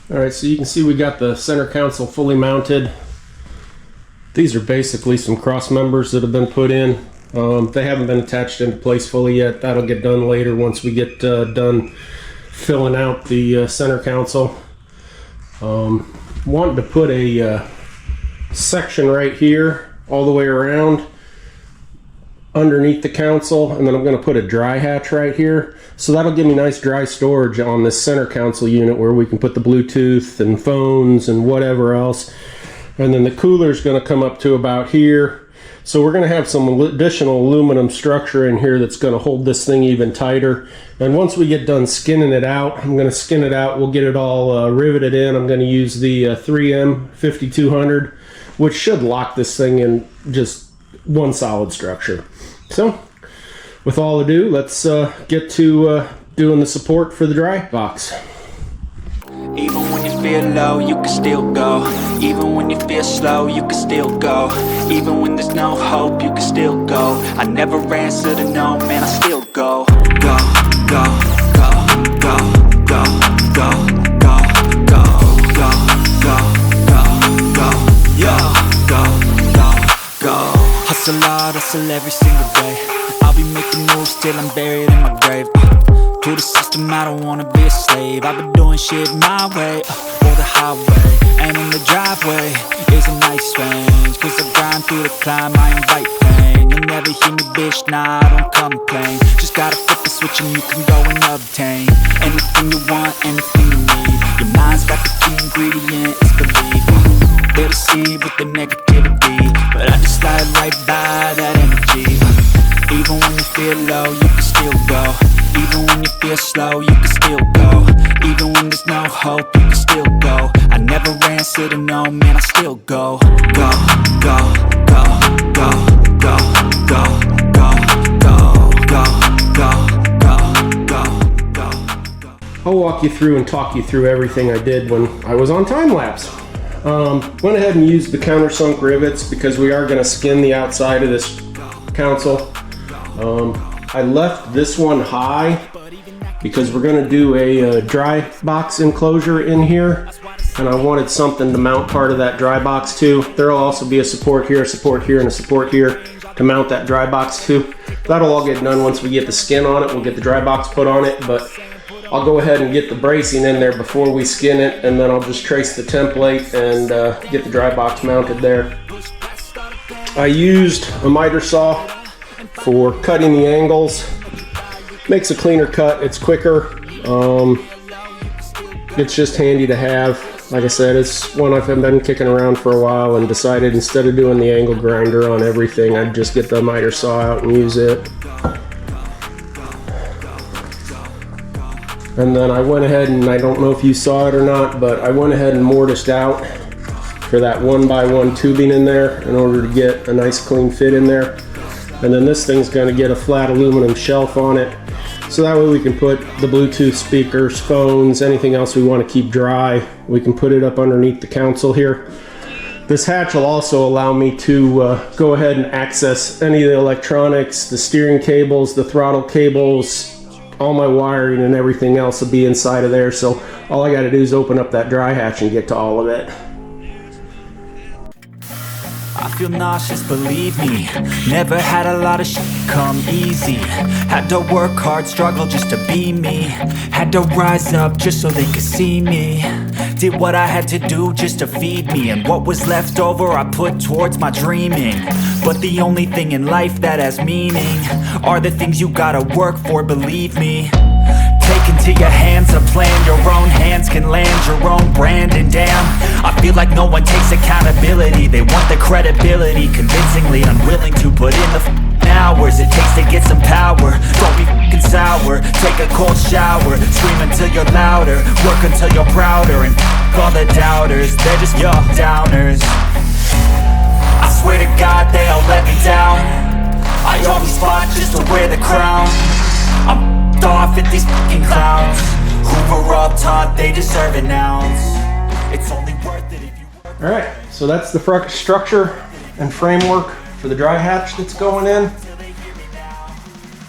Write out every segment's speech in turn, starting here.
All right, so you can see we got the center console fully mounted. These are basically some cross members that have been put in. They haven't been attached into place fully yet. That'll get done later once we get done filling out the center console. Wanted to put a section right here all the way around underneath the console, and then I'm going to put a dry hatch right here. So that'll give me nice dry storage on this center console unit where we can put the Bluetooth and phones and whatever else. And then the cooler is going to come up to about here. So we're going to have some additional aluminum structure in here that's going to hold this thing even tighter. And once we get done skinning it out, I'm going to skin it out. We'll get it all riveted in. I'm going to use the 3M 5200, which should lock this thing in just one solid structure. So, with all ado, let's get to doing the support for the dry box. Even when you feel low, you can still go. Even when you feel slow, you can still go. Even when there's no hope, you can still go. I never answer to no, man, I still go. Go, go, go, go, go, go, go, go, go, go, go, go, yo, go, go, go. Hustle hard, hustle every single day. I'll be making moves till I'm buried in my grave. To the system, I don't wanna be a slave. I've been doing shit my way, or the highway. And in the driveway is a nice range, cause I grind through the climb, I invite pain. You'll never hear me, bitch, nah, I don't complain. Just gotta flip the switch and you can go and obtain anything you want, anything you need. Your mind's got the key ingredient, it's belief. They'll deceive with the negativity, but I just slide right by that energy. Even when you feel low, you can still go. Even when you feel slow, you can still go. Even when there's no hope, you can still go. I never answer to no, man, I still go. Go, go, go, go, go, go, go, go, go, go, go, go. I'll walk you through and talk you through everything I did when I was on time lapse. Went ahead and used the countersunk rivets because we are going to skin the outside of this console. I left this one high because we're going to do a dry box enclosure in here, and I wanted something to mount part of that dry box to. There will also be a support here, and a support here to mount that dry box to. That'll all get done once we get the skin on it. We'll get the dry box put on it, but I'll go ahead and get the bracing in there before we skin it, and then I'll just trace the template and get the dry box mounted there. I used a miter saw for cutting the angles. Makes a cleaner cut, it's quicker. It's just handy to have. Like I said, it's one I've been kicking around for a while and decided instead of doing the angle grinder on everything, I'd just get the miter saw out and use it. And then I went ahead and, I don't know if you saw it or not, but I went ahead and mortised out for that 1x1 tubing in there in order to get a nice clean fit in there. And then this thing's going to get a flat aluminum shelf on it, so that way we can put the Bluetooth speakers, phones, anything else we want to keep dry. We can put it up underneath the console here. This hatch will also allow me to go ahead and access any of the electronics, the steering cables, the throttle cables, all my wiring and everything else will be inside of there. So all I got to do is open up that dry hatch and get to all of it. I feel nauseous, believe me. Never had a lot of shit come easy. Had to work hard, struggle just to be me. Had to rise up just so they could see me. Did what I had to do just to feed me, and what was left over I put towards my dreaming. But the only thing in life that has meaning are the things you gotta work for, believe me. Take into your hands a plan, your own hands can land your own brand. And damn, I feel like no one takes accountability. They want the credibility, convincingly unwilling to put in the hours it takes to get some power. Don't be f***ing sour, take a cold shower, scream until you're louder, work until you're prouder, and f*** all the doubters, they're just your downers. I swear to God they all let me down. I always fought just to wear the crown. I'm off at these fucking clowns who were all taught they deserve an ounce. It's only worth it if you. Alright, so that's the structure and framework for the dry hatch that's going in.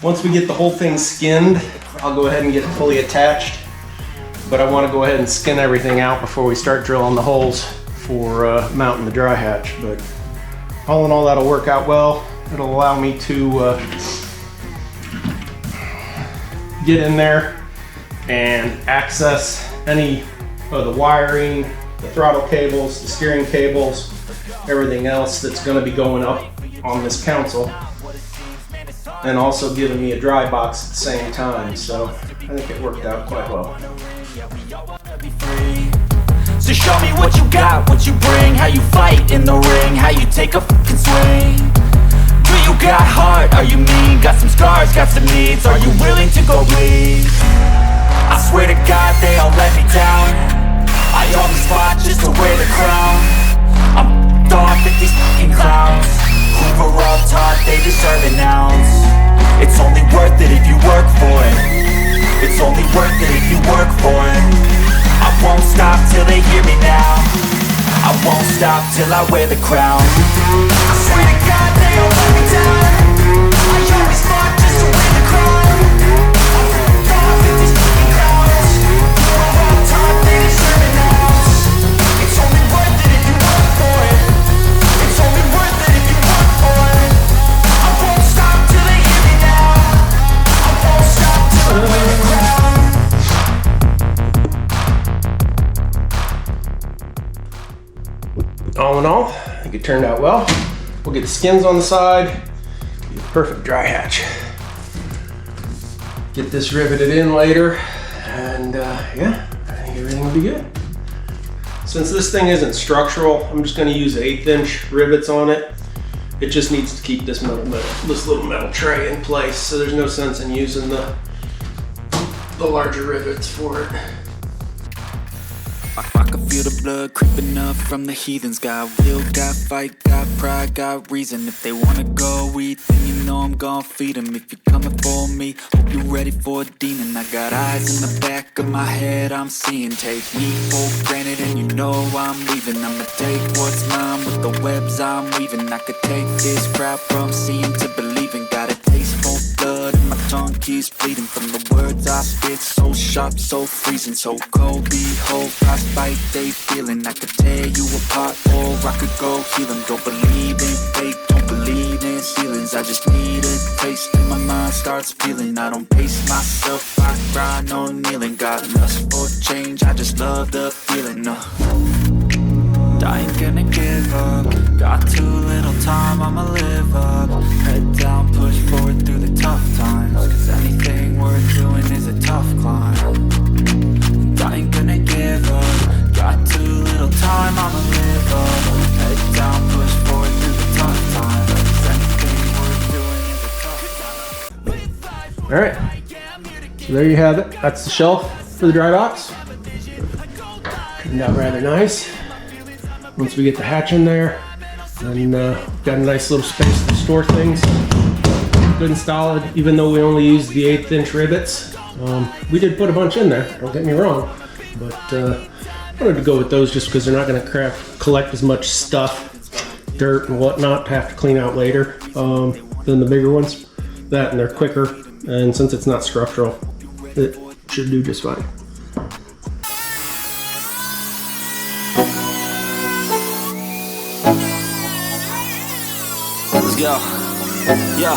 Once we get the whole thing skinned, I'll go ahead and get it fully attached. but I want to go ahead and skin everything out before we start drilling the holes for mounting the dry hatch. But all in all, that'll work out well. It'll allow me to get in there and access any of the wiring, the throttle cables, the steering cables, everything else that's going to be going up on this console, and also giving me a dry box at the same time. So I think it worked out quite well. So show me what you got, what you bring, how you fight in the ring, how you take a fucking swing. Do you got heart, are you mean, got some scars, got some needs, are you willing to go bleed? I swear to God they all let me down, I always fought just to wear the crown. I'm off at these fucking clowns who were all taught they deserve an ounce. It's only worth it if you work for it, it's only worth it if you work for it. I won't stop till they hear me now, I won't stop till I wear the crown. I swear to God they all let me down, I always fought just to win the crown. I'm off at these fucking clowns who are all taught they deserve an ounce. It's only worth it if you work for it, it's only worth it if you work for it. I won't stop till they hear me now, I won't stop till I wear the crown. All in all, I think it turned out well. We'll get the skins on the side, be a perfect dry hatch. Get this riveted in later, and yeah, I think everything will be good. Since this thing isn't structural, I'm just going to use 1/8 inch rivets on it. It just needs to keep this little metal tray in place, so there's no sense in using the larger rivets for it. I can feel the blood creeping up from the heathens. Got will, got fight, got pride, got reason. If they wanna go eat, then you know I'm gon' feed them. If you're coming for me, hope you're ready for a demon. I got eyes in the back of my head, I'm seeing. Take me for granted and you know I'm leaving. I'ma take what's mine with the webs I'm weaving. I could take this crowd from seeing to believing. Got a taste for blood and my tongue keeps bleeding from the words I spit. So sharp, so freezing, so cold. Behold, frostbite they feeling. I could tear you apart or I could go heal them. Don't believe in fate, don't believe in ceilings. I just need a taste and my mind starts feeling. I don't pace myself, I grind on kneeling. Got lust for change, I just love the feeling. I ain't gonna give up, got too little time, I'ma live up. Head down, push forward through the tough times, cause anything worth doing is a tough climb. I ain't gonna give up, got too little time, I'ma live up. Head down, push forward through the tough times, cause anything worth doing is a tough climb. Alright, so there you have it. That's the shelf for the dry box. Turned out rather nice. Once we get the hatch in there, then got a nice little space to store things. Good and solid, even though we only used the 1/8 inch rivets. We did put a bunch in there, don't get me wrong, but I wanted to go with those just because they're not going to collect as much stuff, dirt and whatnot to have to clean out later than the bigger ones. That, and they're quicker, and since it's not structural, it should do just fine. Let's go. Yo,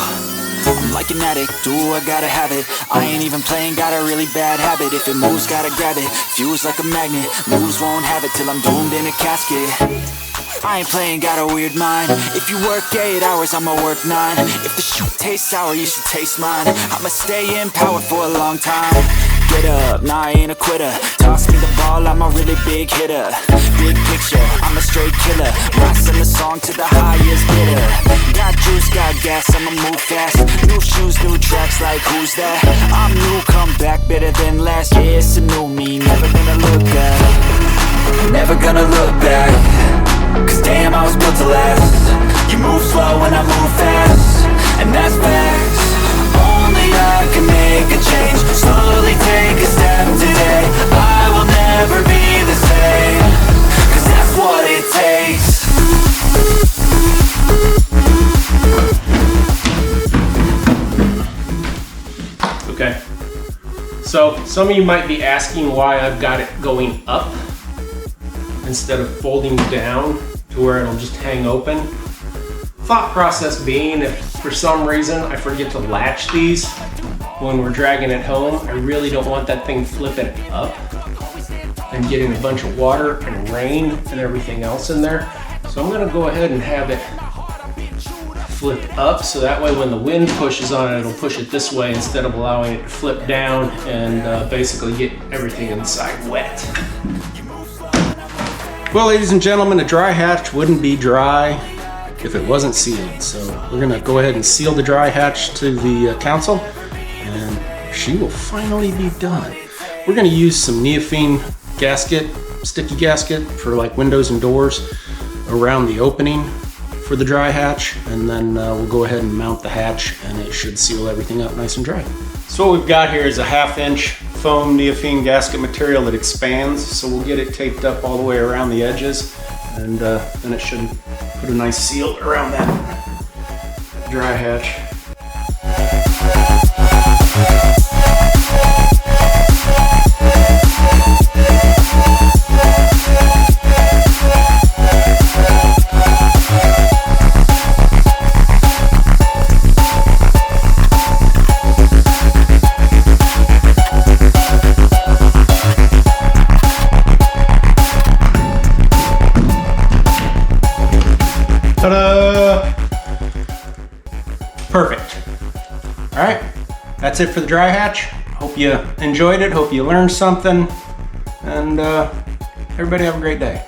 I'm like an addict, do I gotta have it. I ain't even playing, got a really bad habit. If it moves, gotta grab it, fuse like a magnet. Moves won't have it till I'm doomed in a casket. I ain't playing, got a weird mind. If you work 8 hours, I'ma work 9. If the shoot tastes sour, you should taste mine. I'ma stay in power for a long time. Get up, nah, I ain't a quitter. Toss me the ball, I'm a really big hitter. Big picture, I'm a straight killer. Rising the song to the highest bidder. Got juice, got gas, I'ma move fast. New shoes, new tracks, like who's that? I'm new, come back better than last. Yeah, it's a new me, never gonna look back. Never gonna look back, cause damn, I was built to last. You move slow and I move fast, and that's facts. Only I can make a change. Slowly take a step today. I will never be the same, cause that's what it takes. Okay, So some of you might be asking why I've got it going up instead of folding down to where it'll just hang open. Thought process being, if for some reason I forget to latch these when we're dragging it home, I really don't want that thing flipping up and getting a bunch of water and rain and everything else in there. So I'm gonna go ahead and have it flip up, so that way when the wind pushes on it, it'll push it this way instead of allowing it to flip down and basically get everything inside wet. Well, ladies and gentlemen, a dry hatch wouldn't be dry if it wasn't sealed. So we're gonna go ahead and seal the dry hatch to the console, and she will finally be done. We're gonna use some neophene gasket, sticky gasket for like windows and doors around the opening for the dry hatch, and then we'll go ahead and mount the hatch, and it should seal everything up nice and dry. So what we've got here is a 1/2 inch foam neophene gasket material that expands, so we'll get it taped up all the way around the edges, and then it should put a nice seal around that dry hatch. Ta-da! Perfect. All right, that's it for the dry hatch. Hope you enjoyed it, hope you learned something, and everybody have a great day.